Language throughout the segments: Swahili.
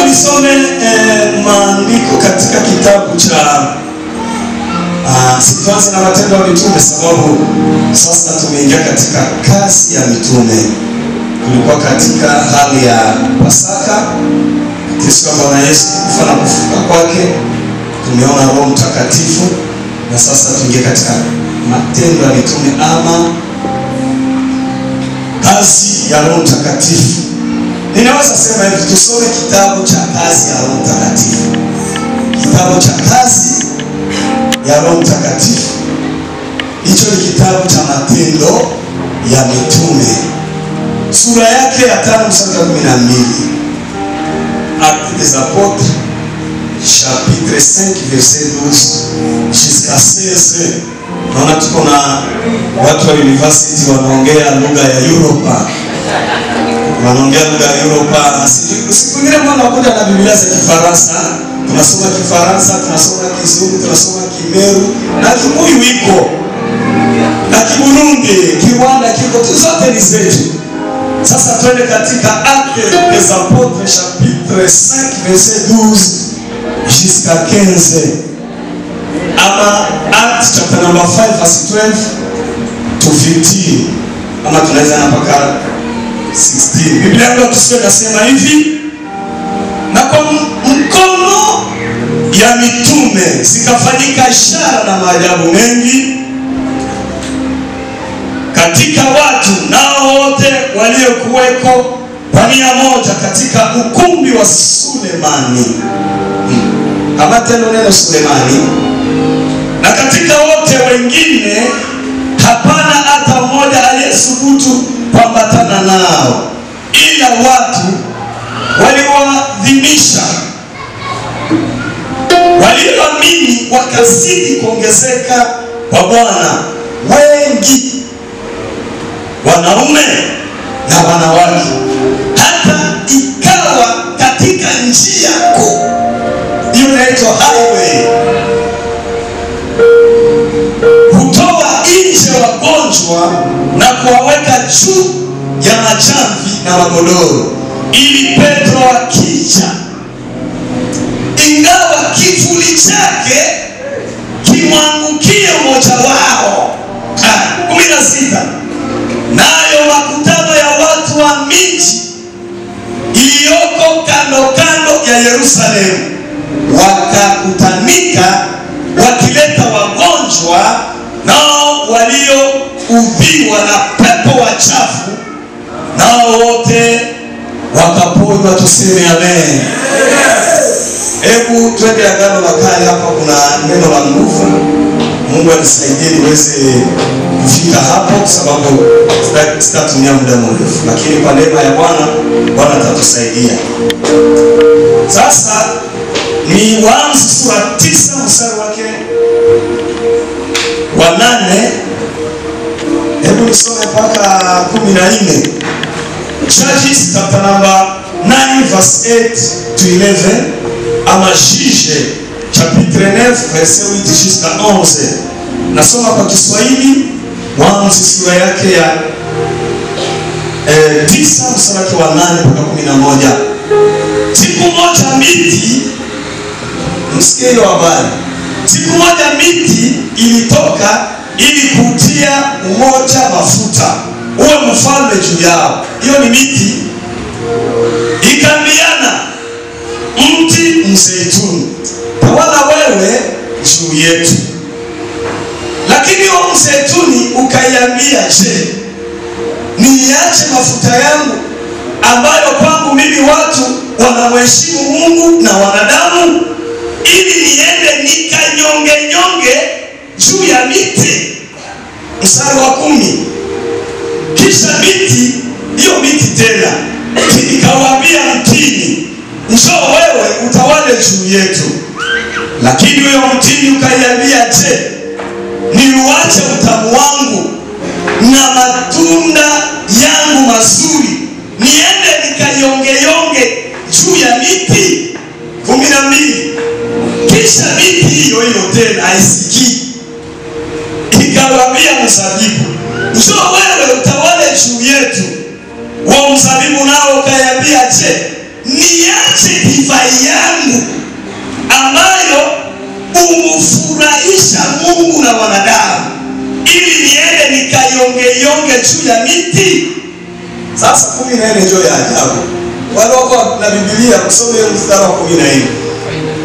nisome maandiko katika kitabu cha Sifansi na Matendo ya Mitume, sababu sasa tumeingia katika kazi ya mitume. Tulikuwa katika hali ya Pasaka, Kristo Bwana Yesu kufa na kufufuka kwake. Tumeona Roho Mtakatifu, na sasa tuingie katika matendo ya mitume ama kazi ya Roho Mtakatifu. Ninaweza sema hivi, tusome kitabu cha kazi ya Roho Mtakatifu. Kitabu cha kazi ya Roho Mtakatifu. Hicho ni kitabu cha matendo ya mitume. Sura yake ya 5 mstari wa 12. Actes des Apôtres chapitre 5 verset 12 jusqu'à 16. Naona tuko na watu wa university wanaongea lugha ya Europa. Wanaongea lugha ya Europa. Siku nyingine wanakuja na Biblia za Kifaransa. Tunasoma Kifaransa, tunasoma Kizungu, tunasoma Kimeru, na Kikuyu iko, na Kiburundi, Kiwanda kiko, zote ni zetu. Sasa tuende katika Actes des Apôtres chapitre 5 verset 12 jusqu'à 15. Ama Acts chapter number 5 verse 12 to 15. Ama tunaweza na mpaka 16. Biblia ndio tunasema hivi: na kwa mkono ya mitume zikafanyika ishara na maajabu mengi katika watu, nao wote waliokuweko kwa nia moja katika ukumbi wa Sulemani. Kama tendo neno Sulemani. Na katika wote wengine hapana hata mmoja aliyesubutu kuambatana nao, ila watu waliwadhimisha. Walioamini wakazidi kuongezeka kwa Bwana, wengi wanaume na wanawake, hata ikawa katika njia kuu, hiyo inaitwa highway, kutoa nje wagonjwa na kuwaweka juu ya majamvi na magodoro, ili Petro akija, ingawa kivuli chake kimwangukie mmoja wao. 16. Nayo makutano ya watu wa miji iliyoko kando kando ya Yerusalemu wakakutanika, wakileta wagonjwa nao walioudhiwa na pepo wachafu, nao wote wakaponywa. Tuseme amen. Hebu twende Agano la Kale. Hapa kuna neno la nguvu. Mungu anisaidie niweze kufika hapo, kwa sababu sitatumia muda mrefu, lakini kwa neema ya Bwana atatusaidia. Sasa ni Waamuzi sura 9 mstari wake wa 8. Hebu nisome mpaka 14. Judges chapter number 9 verse 8 to 11. Ama Juge chapitre 9 verset 8 jusqu'à 11. Nasoma kwa Kiswahili. Waamuzi sura yake ya 9 mstari wake wa 8 mpaka 11. Siku moja miti, msikie hiyo habari. Siku moja miti ilitoka ili kutia mmoja mafuta uwe mfalme juu yao. Hiyo ni miti. Ikambiana mti mzeituni, tawala wewe juu yetu. Lakini huo mzeituni ukaiambia, je, niache mafuta yangu ambayo kwangu mimi watu wanamheshimu Mungu na wanadamu, ili niende nikanyonge juu ya miti? Mstari wa 10. Kisha miti, hiyo miti tena ikawaambia mtini, njoo wewe utawale juu yetu. Lakini huyo mtini ukaiambia, je, niuache utamu wangu na matunda yangu mazuri, niende nikanyonge juu ya miti? 12. Kisha miti hiyo tena haisikii, ikawaambia mzabibu, njoo wewe utawale juu yetu. Wa mzabibu nao ukaiambia, je, niache divai yangu ambayo umufurahisha Mungu na wanadamu, ili niende nikayonge juu ya miti? Sasa 14 ndio ya ajabu. Wale wako na Biblia kusome mstari wa 14.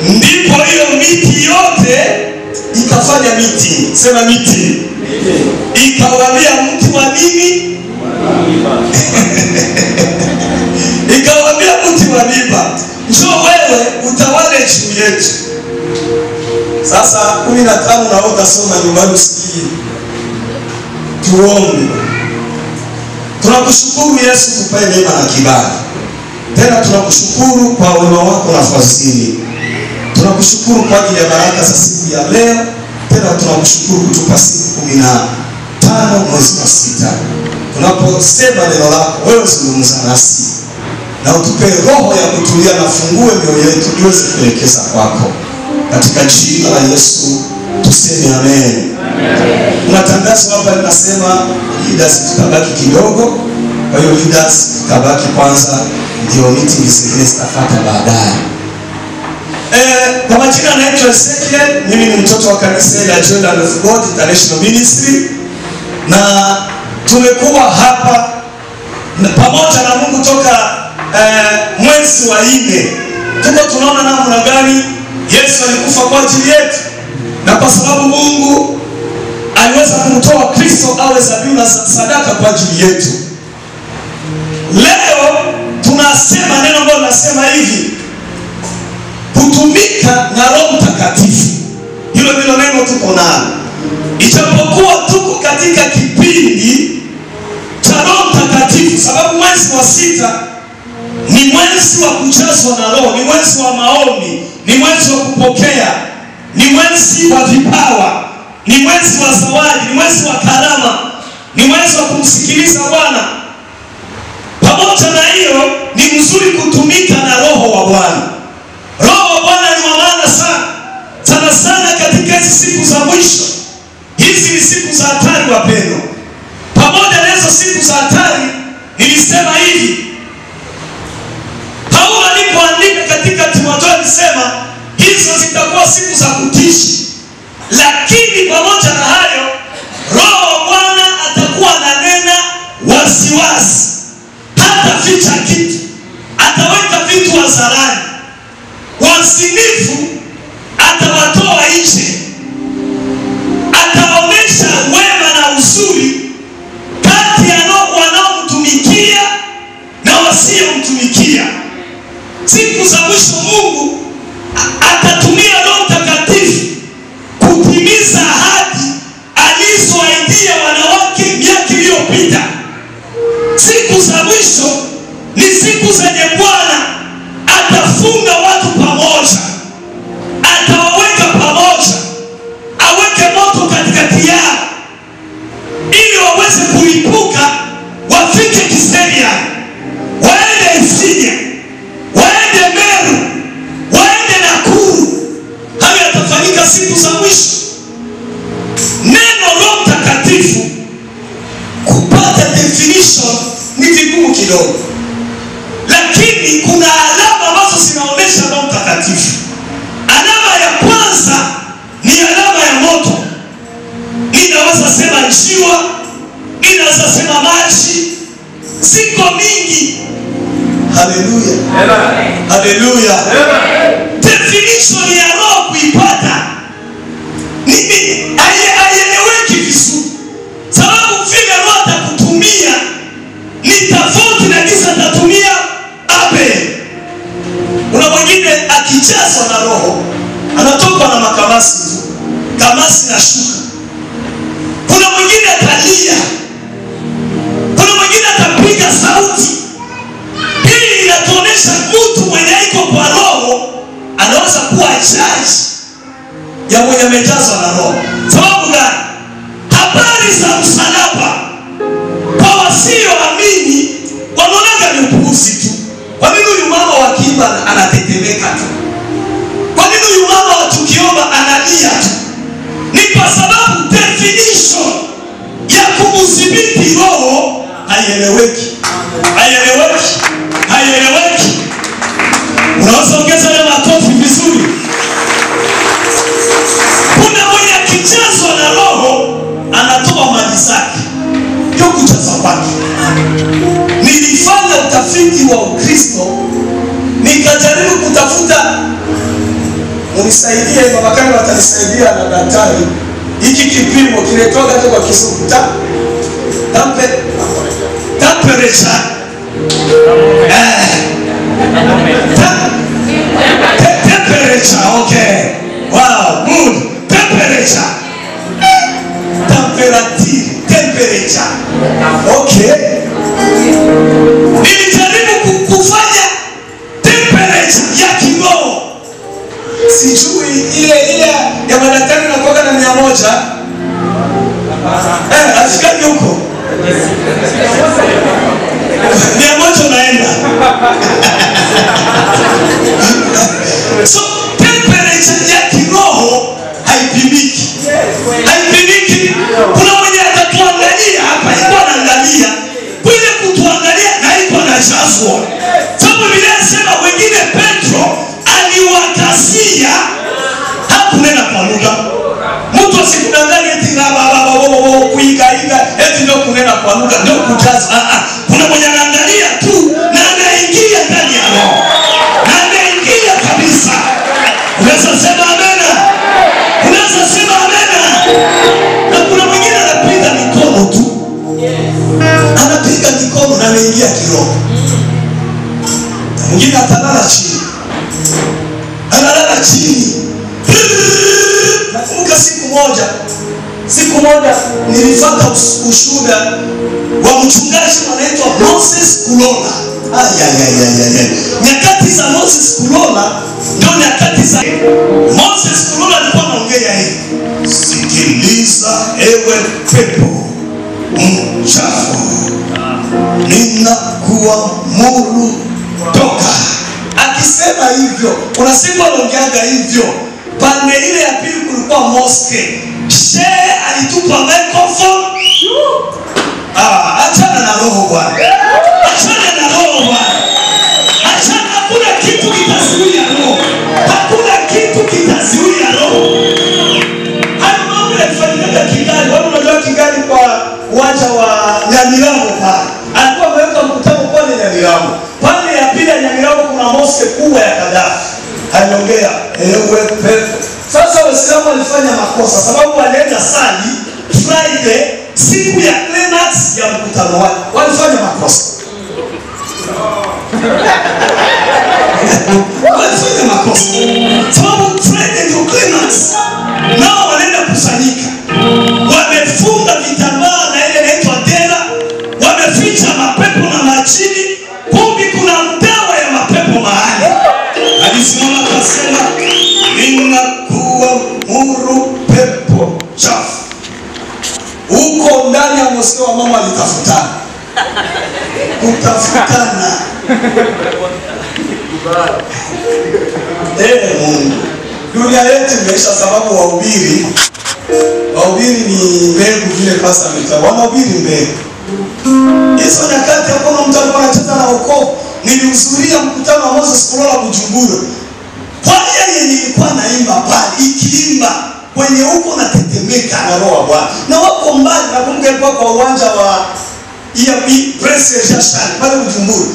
Ndipo hiyo miti yote ikafanya miti. Sema miti. Ikawaambia mti wa nini? Ikawaambia mti wa miba, njoo wewe utawale juu yetu. Sasa 15 na utasoma nyumbani usikie. Tuombe. Tunakushukuru Yesu tupae neema na kibali. Tena tunakushukuru kwa wema wako na fadhili. Tunakushukuru kwa ajili ya baraka za siku ya leo. Tena tunakushukuru kutupa siku 15 mwezi wa 6. Tunaposema neno lako, wewe zungumza nasi. Na utupe roho ya kutulia na fungue mioyo yetu iweze kuelekeza kwako. Katika jina la Yesu tuseme amen. Unatangazo hapa linasema leaders tutabaki kidogo. Kwa hiyo leaders tutabaki kwanza, ndio meeting zingine zitafuata baadaye. Kwa majina naitwa Ezekiel, mimi ni mtoto wa kanisa la Children of God International Ministry, na tumekuwa hapa pamoja na Mungu toka mwezi wa 4. Tuko tunaona namna gani Yesu alikufa kwa ajili yetu, na kwa sababu Mungu aliweza kumtoa Kristo awe dhabihu na sadaka kwa ajili yetu. Leo tunasema neno ambalo nasema hivi, kutumika na Roho Mtakatifu. Hilo ndilo neno tuko nalo. Ijapokuwa tuko katika kipindi cha Roho Mtakatifu, sababu mwezi wa 6 ni mwezi wa kujazwa na Roho, ni mwezi wa maombi, ni mwezi wa kupokea, ni mwezi wa vipawa, ni mwezi wa zawadi, ni mwezi wa karama, ni mwezi wa kumsikiliza Bwana. Pamoja na hiyo, ni mzuri kutumika na Roho wa Bwana. Roho wa Bwana ni wa maana sana, sana sana katika hizi siku za mwisho. Hizi ni siku za hatari wapendwa. Pamoja na hizo siku za hatari, nilisema hivi, Paulo alipoandika katika Timotheo alisema hizo zitakuwa siku za kutishi. Lakini pamoja na hayo, Roho wa Bwana atakuwa ananena wasiwasi, hata ficha kitu, ataweka vitu hadharani. Wazinifu atawatoa nje, ataonesha wema na uzuri kati ya wanaomtumikia na wasiomtumikia. Siku za mwisho Mungu atatumia Roho Mtakatifu kutimiza ahadi alizoahidia wanawake miaka iliyopita. Siku za mwisho ni siku zenye Bwana atafunga watu pamoja, atawaweka pamoja, aweke moto katikati yao ili waweze kulipuka, wafike Kiseria, waende Isinya, waende Meru, waende Nakuru. Hayo yatafanyika siku za mwisho. Neno Roho Mtakatifu kupata definition ni vigumu kidogo, lakini kuna alama ambazo zinaonesha Roho Mtakatifu. Alama ya kwanza ni alama ya moto. Inaweza sema njiwa, inaweza sema maji, ziko mingi. Haleluya. Amen. Haleluya. Amen. Definition ya Roho kuipata nini haieleweki vizuri, sababu vile Roho atakutumia ni tofauti na kisa atatumia ape. Kuna mwingine akijazwa na Roho anatoka na makamasi tu, kamasi na shuka. Kuna mwingine atalia, kuna mwingine atapiga sauti. Hii inatuonesha mtu mwenye iko kwa Roho anaweza kuwa judge ya mwenye amejazwa na Roho. Sababu gani? Habari za msalaba kwa wasioamini wanaona ni upuuzi tu. Kwa nini huyu mama wa kiimba anatetemeka tu? Kwa nini huyu mama wa tukiomba analia tu? Ni kwa sababu definition ya kumudhibiti Roho haieleweki. Haieleweki. Haieleweki. Kristo, nikajaribu kutafuta, unisaidie baba kama watanisaidia na daktari, hiki kipimo kinatoka kwa kizungu temperature. Temperature, okay. Wow, good. Temperature. Temperature. Okay. Nilijaribu kufanya temperature ya kiroho. Sijui ile ya madaktari na kuoga na 100. Afikani huko. 100 naenda. So temperature ya kiroho haipimiki. Haipimiki. Kuna mmoja atatuangalia hapa, yuko anaangalia. Kule kutuangalia na yuko anajazwa. Sababu Biblia inasema wengine Petro aliwakasia hakunena kwa lugha. Mtu asikudanganye eti na kuiga eti ndio kunena kwa lugha ndio kujaza. Kuna mmoja anaangalia tu na anaingia ndani ya roho. Na anaingia kabisa. Unaweza sema amena. Unaweza sema amena. Na kuna mwingine anapiga mikono tu. Anapiga mikono na anaingia kiroho. Mwingine atalala chini. Analala chini. Nakumbuka siku moja nilifuata ushuhuda wa mchungaji anaitwa Moses Kulola. Nyakati za Moses Kulola ndio nyakati za Moses Kulola. Alikuwa anaongea hivi: sikiliza ewe pepo mchafu, ninakuamuru toka. Akisema hivyo, kuna siku anaongeaga hivyo. Pande ile ya pili kulikuwa mosque. Shehe alitupa microphone. Achana na roho bwana. Achana na roho bwana. Achana, hakuna kitu kitazuia roho. Hakuna kitu kitazuia roho. Hayo mambo yanafanyika Kigali. Wao wanajua Kigali kwa uwanja wa Nyamirambo pale. Alikuwa ameweka mkutano pale Nyamirambo. Pande ya pili ya Nyamirambo kuna mosque kubwa ya Gaddafi. Aliongea ewe pepo. Sasa Waislamu walifanya makosa sababu walienda sali Friday, siku ya climax ya mkutano wao. Walifanya makosa. Walifanya makosa. Sababu Friday ndio climax. Nao wanaenda kusanyika. Wamefunga vitambaa na ile inaitwa dera. Wameficha mapepo na majini. Kumbe kuna dawa ya mapepo mahali. Alisimama akasema, ninakuamuru pepo chafu. Huko ndani ya mosque wa mama alitafutana. Kutafutana. Mungu. Dunia yetu imeisha sababu wahubiri ni mbegu vile pasa mita. Wanahubiri mbegu. Hizo nyakati hakuna mtu alikuwa anacheza na wokovu. Nilihudhuria mkutano wa Moses Kulola Bujumbura. Kwa yeye nilikuwa naimba pale, ikiimba kwenye huko na tetemeka na roho wa Bwana. Na wako mbali, nakumbuka ilikuwa kwa uwanja wa Prince Jashari pale Bujumbura.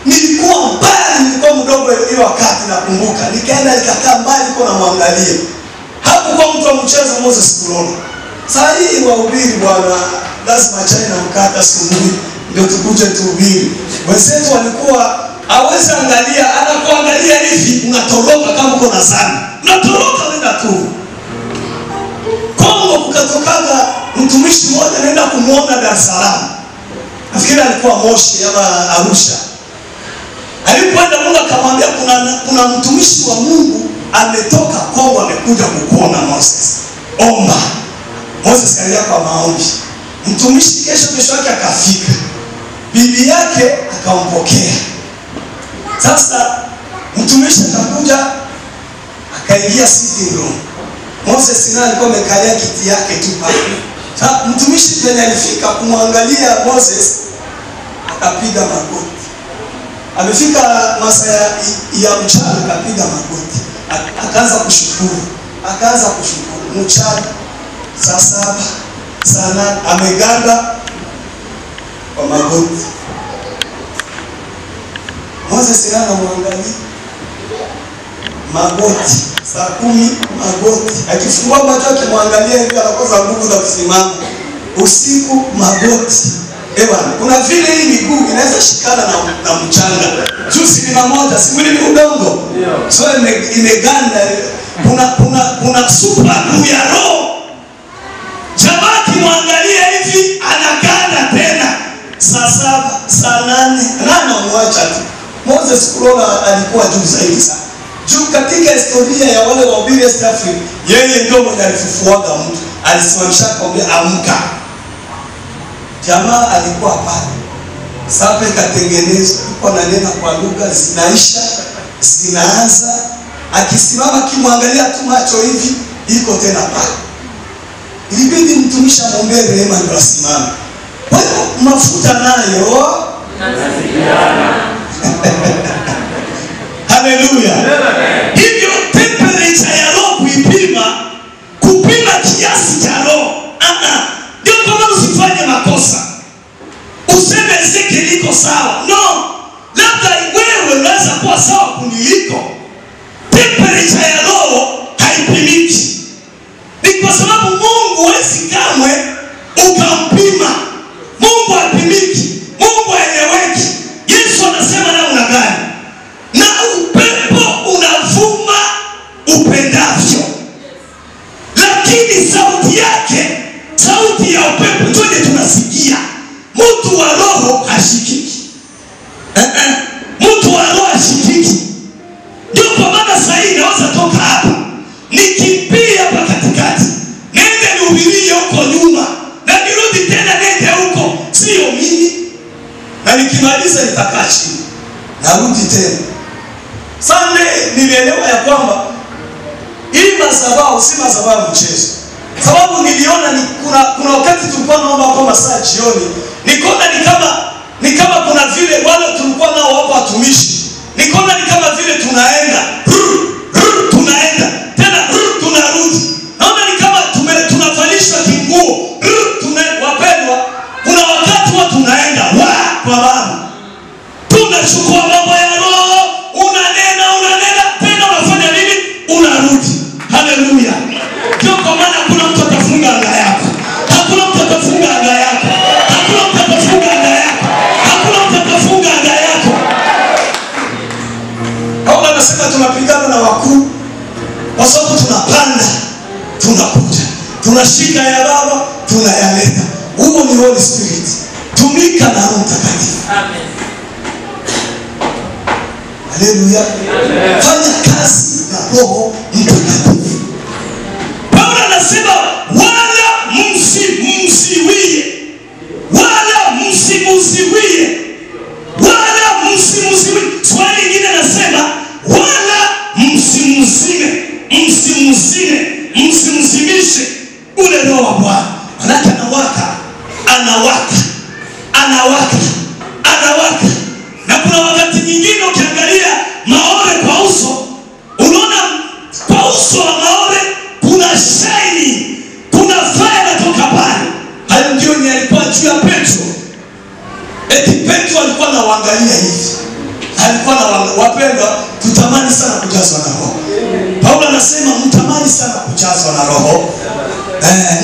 Nilikuwa mbali, nilikuwa mdogo ile wakati nakumbuka. Nikaenda nikakaa mbali kwa namwangalia. Hapo kwa mtu wa mchezo Moses Kulola. Sasa hii wahubiri bwana, lazima chai na mkate asubuhi ndio tukuje tuhubiri. Wenzetu walikuwa hawezi angalia, anakuangalia hivi unatoroka kama uko na sana. Unatoroka nenda tu. Kongo kukatokaga mtumishi mmoja anaenda kumuona Dar es Salaam. Nafikiri alikuwa Moshi ama Arusha. Alipoenda Mungu akamwambia kuna mtumishi wa Mungu ametoka Kongo amekuja kukuona Moses. Omba. Moses kalia kwa maombi. Mtumishi kesho yake akafika. Bibi yake akampokea. Sasa mtumishi akakuja akaingia sitting room. Moses naye alikuwa amekalia kiti yake tu pale. Sasa mtumishi tena alifika kumwangalia Moses akapiga magoti. Amefika masaa ya mchana akapiga magoti. Akaanza kushukuru. Mchana saa 7 sana ameganda kwa magoti. Moses na muangalia magoti, saa 10 magoti, akifungua macho akimwangalia hivi anakosa nguvu za kusimama. Usiku magoti. Kuna vile hii miguu inaweza shikana na mchanga. Juzi ni moja, si mwili ni udongo. So imeganda. Kuna super ya roho. Jamaa kimwangalia hivi anaganda tena. Saa 7, saa 8, anamwacha tu. Moses kulola alikuwa juu zaidi sana. Juu katika historia ya wale wahubiri East Africa, yeye ndio mwenye alifufuaga mtu. Alisimamisha kwambia amka. Jamaa alikuwa pale. Sasa ikatengenezwa, yuko ananena kwa lugha zinaisha, zinaanza. Akisimama kimwangalia tu macho hivi, iko tena pale. Ilibidi mtumishi amwombee rehema ndio asimame. Kwa hiyo mafuta nayo yanasikiana. Haleluya. Hivyo temperature ya roho kupima kiasi cha roho. Ndio kama usifanye makosa. Useme Ezekiel liko sawa. No. Labda wewe unaweza kuwa sawa kuniliko. Temperature ya roho haipimiki. Ni kwa sababu Mungu hawezi kamwe ukampima. Mungu hapimiki. Mungu haeleweki. Yesu anasema namna gani? Na upepo unavuma upendavyo. Lakini sauti yake, sauti ya upepo ndio tunasikia. Mtu wa roho hashikiki. Mtu wa roho hashikiki. Ndio kwa maana sasa hivi naweza toka hapa nikimbia hapa katikati, nende nihubirie huko nyuma na nirudi tena nende huko, sio mimi. Na nikimaliza nitakaa chini narudi tena. Sunday nilielewa ya kwamba hii madhabahu si madhabahu mchezo. Sababu niliona kuna wakati tulikuwa naomba hapo masaa jioni, nikaona ni kama kuna vile wale tulikuwa nao hapo watumishi, nikaona ni kama vile tunaenda tena tunarudi. Naona ni kama tunavalishwa kinguo wapendwa. Kuna wakati wa tunaenda kwa Baba, tunachukua mambo ya roho, unanena tena unafanya nini? Unarudi. Haleluya. Ndio kwa maana kuna mtu atafunga anga yako. Hakuna mtu atafunga anga yako. Hakuna mtu atafunga anga yako. Hakuna mtu atafunga anga yako. Hao wanasema tunapigana na wakuu kwa sababu tunapanda, tunakuja, tunashika ya Baba, tunayaleta. Huo ni Holy Spirit. Tumika na Roho Mtakatifu. Amen. Haleluya. Fanya kazi na Roho Mtakatifu. Paulo anasema wala msimuziwie. Wala msimuziwie. Wala msimuziwie. Swali lingine anasema wala msimzimishe ule roho wa Bwana. Manake anawaka. Na kuna wakati nyingine ukiangalia maore kwa uso, unaona kwa uso wa maore kuna shine, kuna fire inatoka pale. Hayo ndio ni alikuwa juu ya Petro. Eti Petro alikuwa anaangalia hivi. Alikuwa na wapendwa, tutamani sana kujazwa na Roho. Paulo anasema mtamani sana kujazwa na Roho.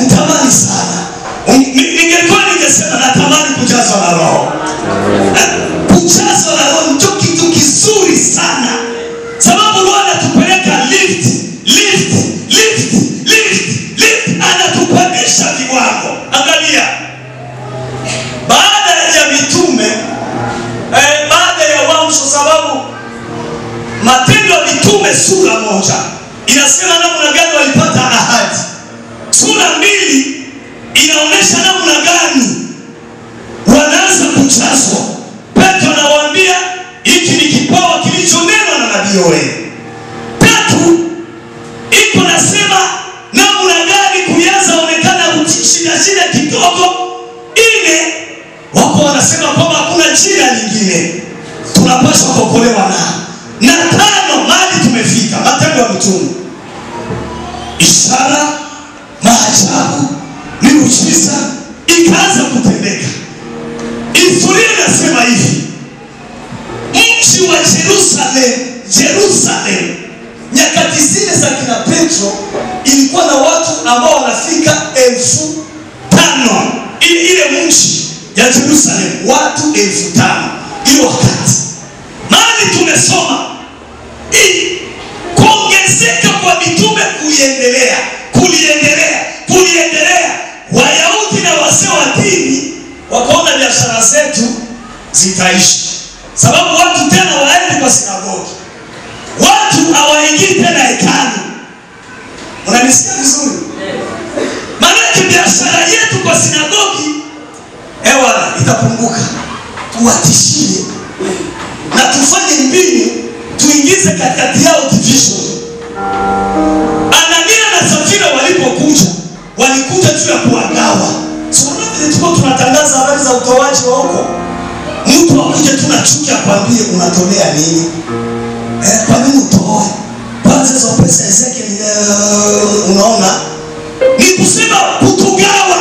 Mtamani sana. Ningesema natamani kujazwa na Roho. Kujazwa na Roho ndio kitu kizuri sana. Sababu Roho anatupeleka lift. Anatupandisha viwango. Angalia. Baada ya mitume, baada ya wamsho, sababu Matendo ya Mitume sura 1 inasema namna gani walipata ahadi. Sura 2 inaonyesha namna gani wanaanza kujazwa. Petro anawaambia hiki ni kipawa kilichonenwa na nabii Yoeli. 3 iko nasema namna gani kuanza onekana shida kidogo. 4 wako wanasema kwamba hakuna njia nyingine, tunapaswa kuokolewa na 5 mahali tumefika. Matendo ya Mitume, ishara, maajabu, miujiza ikaanza kutendeka. Historia inasema hivi, mji wa Jerusalem. Nyakati zile za kina Petro ilikuwa na watu ambao wanafika 5,000. Ile mji ya Jerusalem watu 5,000 hiyo wakati. Mali tumesoma kuongezeka kwa mitume kuliendelea. Wayahudi na wazee wa dini wakaona biashara zetu zitaishi, sababu watu tena waende kwa sinagogi, watu hawaingii tena hekalu. Unanisikia vizuri? Maana biashara yetu kwa sinagogi itapunguka. Tuwatishie na tufanye mbinu tuingize katikati yao division. Anania na Safira walipokuja walikuja tu ya kuwagawa. Sio vile tuko tunatangaza habari za utoaji wa huko. Mtu akuje tu na chuki akwambie unatolea nini? Kwa nini utoe? Kwanza hizo pesa zake unaona? Ni kusema kutugawa.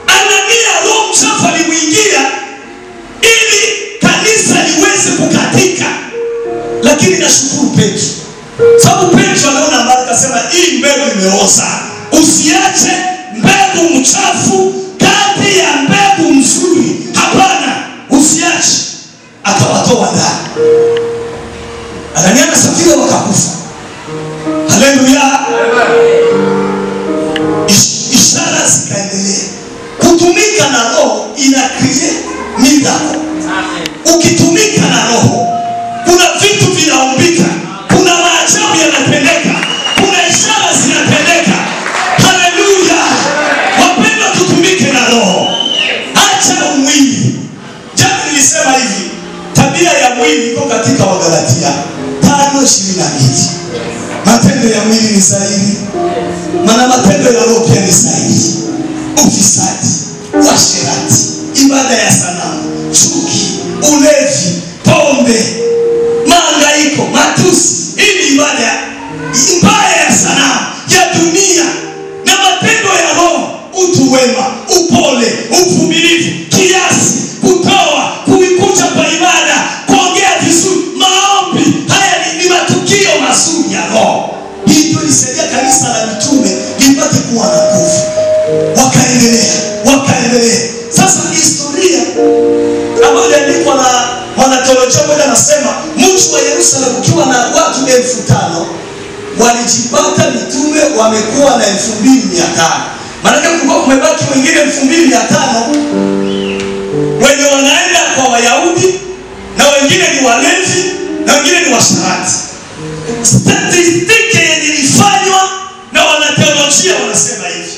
Anania Roho Mtakatifu alimuingia ili kanisa liweze kukatika. Lakini nashukuru Petro. Sababu Petro anaona mbali akasema hii mbegu imeoza. Usiache mbegu mchafu kati ya mbegu nzuri. Hapana, usiache. Akawatoa ndani. Anania na Safira wakakufa. Haleluya. Ishara zikaendelea. Kutumika na Roho ina create miracle. Ukitumika na Roho kuna vitu vinaumbika, kuna maajabu yanatendeka, kuna ishara zinatendeka. Haleluya. Wapendwa, tutumike na Roho. Acha mwili. Jana nilisema hivi, tabia ya mwili iko katika Wagalatia 5:22. Matendo ya mwili ni dhahiri, maana matendo ya Roho pia ni dhahiri. Ufisadi, uasherati, ibada ya sanamu, chuki, ulevi, pombe, mahangaiko, matusi. Hii ibada mbaya ya sanamu ya dunia. Na matendo ya Roho: utu wema, upole, uvumilivu, kiasi, kutoa, kuikuja kwa ibada, kuongea vizuri, maombi. Haya ni matukio mazuri ya Roho. Hii ndio ilisaidia kanisa la mitume lipate kuwa na nguvu. Wakaendelea. Sasa historia ambayo iliandikwa na mwanateolojia mmoja anasema mji wa Yerusalemu ukiwa na watu 5,000 walijipata mitume wamekuwa na 2,500. Maana kulikuwa kumebaki wengine 2,500 wenye wanaenda kwa Wayahudi, na wengine ni walevi, na wengine ni washarati. Statistiki yenye ilifanywa na wanateolojia wanasema hivi: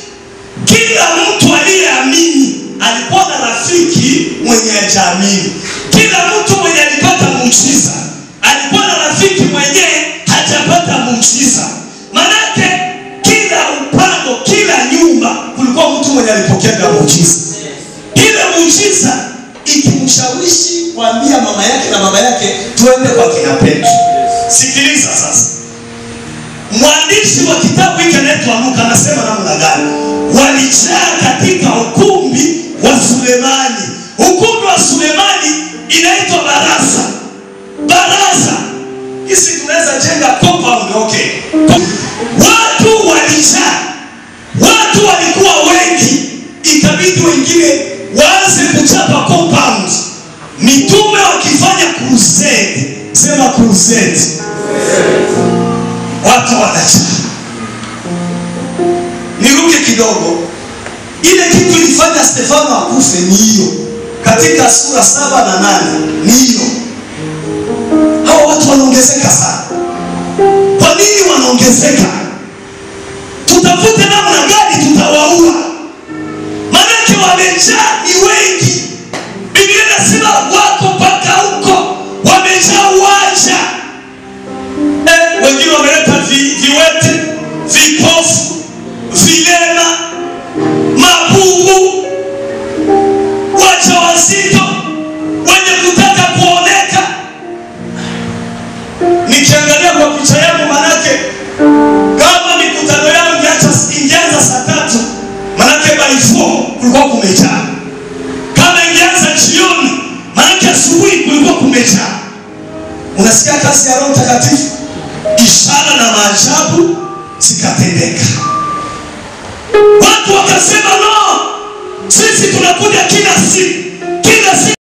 kila mtu aliyeamini alikuwa na rafiki mwenye hajaamini. Kila mtu mwenye alipata muujiza alikuwa na rafiki mwenye hajapata muujiza. Manake kila upande, kila nyumba kulikuwa mtu mwenye alipokea muujiza. Ile muujiza ikimshawishi kuambia mama yake na baba yake tuende kwa kina Petro. Sikiliza sasa. Mwandishi wa kitabu hiki anaitwa Luka anasema namna gani? Walijaa katika ukumbi wa Sulemani. Ukumbi wa Sulemani inaitwa baraza. Hisi tunaweza jenga compound, okay. Watu walijaa. Watu walikuwa wengi. Ikabidi wengine waanze kuchapa compound. Mitume wakifanya crusade. Sema crusade. Watu wanajaa. Niruke kidogo. Ile kitu ilifanya Stefano akufe ni hiyo. Katika sura 7 na 8 ni hiyo. Hao watu wanaongezeka sana. Kwa nini wanaongezeka? Tutafute namna gani tutawaua. Manake wamejaa ni wengi. Biblia inasema wako mpaka huko. Wamejaa uwanja. Wengine wameleta viwete, vipofu, vilema, mabubu, wajawazito, wenye kutaka kuoneka. Nikiangalia kwa picha yangu, manake kama mikutano yangu ingeanza saa 3, manake by 4 kulikuwa kumejaa. Kama ingeanza jioni, manake asubuhi kulikuwa kumejaa. Unasikia kazi ya Roho Mtakatifu, ishara na maajabu zikatendeka. Watu wakasema no, sisi tunakuja kila siku